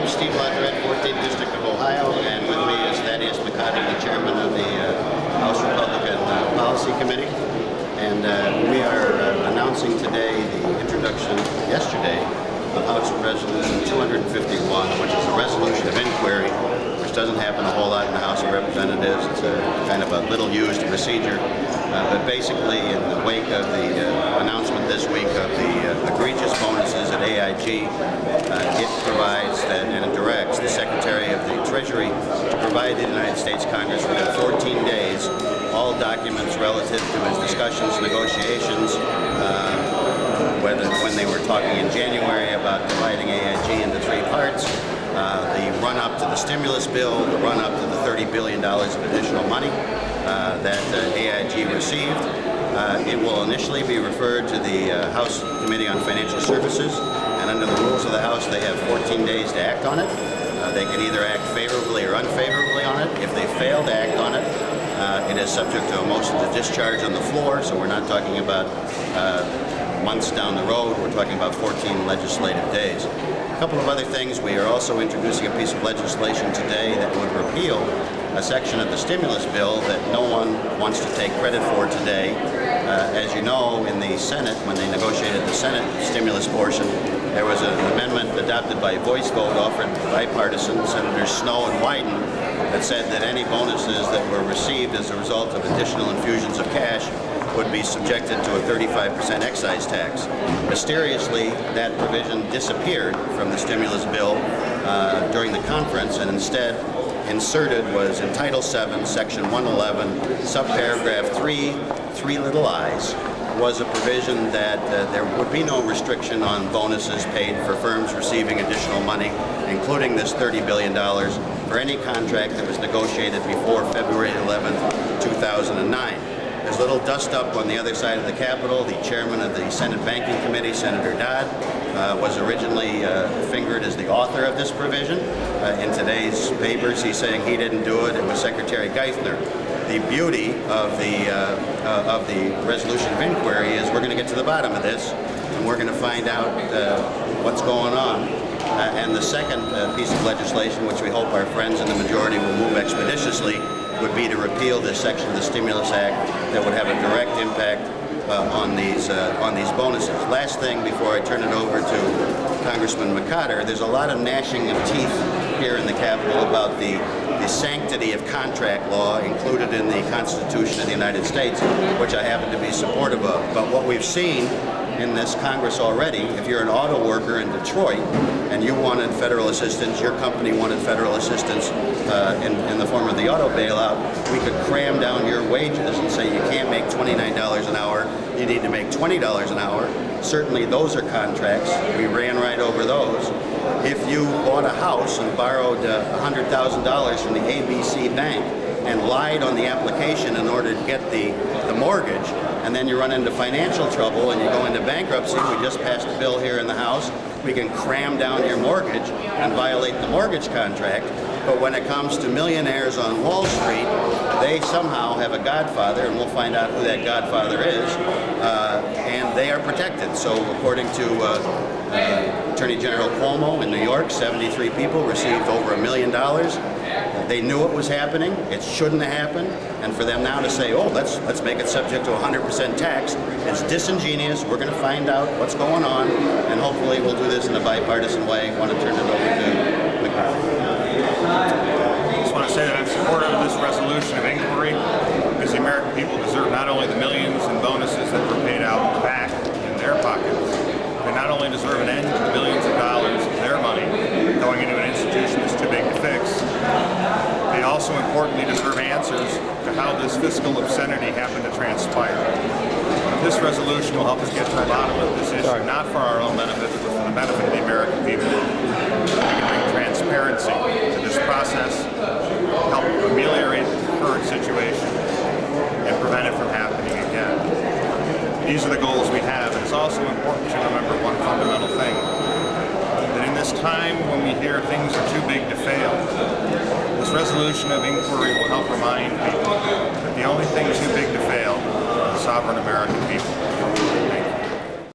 I'm Steve LaTourette, 14th District of Ohio, and with me is Thaddeus, McCotter, the chairman of the House Republican Policy Committee. And we are announcing today the introduction yesterday of House Resolution 251, which is a resolution of inquiry, which doesn't happen a whole lot in the House of Representatives. It's a kind of a little-used procedure. But basically, in the wake of the announcement this week of the egregious bonuses at AIG, it provides that, and it directs the Secretary of the Treasury to provide the United States Congress within 14 days all documents relative to his discussions, negotiations, when they were talking in January about dividing AIG into three parts, the run-up to the stimulus bill, the run-up to the $30 billion of additional money that AIG received. It will initially be referred to the House Committee on Financial Services, and under the rules of the House, they have 14 days to act on it. They can either act favorably or unfavorably on it. If they fail to act on it, it is subject to a motion to discharge on the floor, so we're not talking about months down the road, we're talking about 14 legislative days. A couple of other things, we are also introducing a piece of legislation today that would repeal a section of the stimulus bill that no one wants to take credit for today. As you know, in the Senate, when they negotiated the Senate stimulus portion, there was an amendment adopted by voice vote offered bipartisan, Senators Snowe and Wyden, that said that any bonuses that were received as a result of additional infusions of cash would be subjected to a 35% excise tax. Mysteriously, that provision disappeared from the stimulus bill during the conference, and instead inserted was in Title VII, Section 111, subparagraph 3 little i's, was a provision that there would be no restriction on bonuses paid for firms receiving additional money, including this $30 billion, for any contract that was negotiated before February 11th, 2009. There's a little dust-up on the other side of the Capitol. The chairman of the Senate Banking Committee, Senator Dodd, was originally fingered as the author of this provision. In today's papers, he's saying he didn't do it. It was Secretary Geithner. The beauty of the resolution of inquiry is we're going to get to the bottom of this, and we're going to find out what's going on. And the second piece of legislation, which we hope our friends in the majority will move expeditiously, would be to repeal this section of the Stimulus Act that would have a direct impact on these bonuses. Last thing before I turn it over to Congressman McCotter, there's a lot of gnashing of teeth here in the Capitol about the sanctity of contract law included in the Constitution of the United States, which I happen to be supportive of. But what we've seen in this Congress already, if you're an auto worker in Detroit and you wanted federal assistance, your company wanted federal assistance in the form of the auto bailout, we could cram down your wages and say you can't make $29 an hour, you need to make $20 an hour. Certainly those are contracts. We ran right over those. If you bought a house and borrowed $100,000 from the ABC Bank and lied on the application in order to get the mortgage, and then you run into financial trouble and you go into bankruptcy, we just passed a bill here in the House, we can cram down your mortgage and violate the mortgage contract. But when it comes to millionaires on Wall Street, they somehow have a godfather, and we'll find out who that godfather is, and they are protected. So according to Attorney General Cuomo in New York, 73 people received over $1 million. They knew it was happening. It shouldn't have happened. And for them now to say, oh, let's make it subject to 100% tax, it's disingenuous. We're going to find out what's going on, and hopefully we'll do this in a bipartisan way. I want to turn it over to McCotter. I just want to say that I'm supportive of this resolution of inquiry because the American people deserve not only the millions in bonuses that were paid out back in their pockets, they not only deserve an end to the billions of dollars of their money going into an institution that's too big to fix, they also importantly deserve answers to how this fiscal obscenity happened to transpire. This resolution will help us get to the bottom of this issue, not for our own benefit, but for the benefit of the American people. We can bring transparency to this process, help ameliorate the current situation, and prevent it from happening again. These are the goals we have, and it's also important to remember one fundamental thing, that in this time when we hear things are too big to fail, this resolution of inquiry will help remind people that the only thing too big to fail is sovereign American people.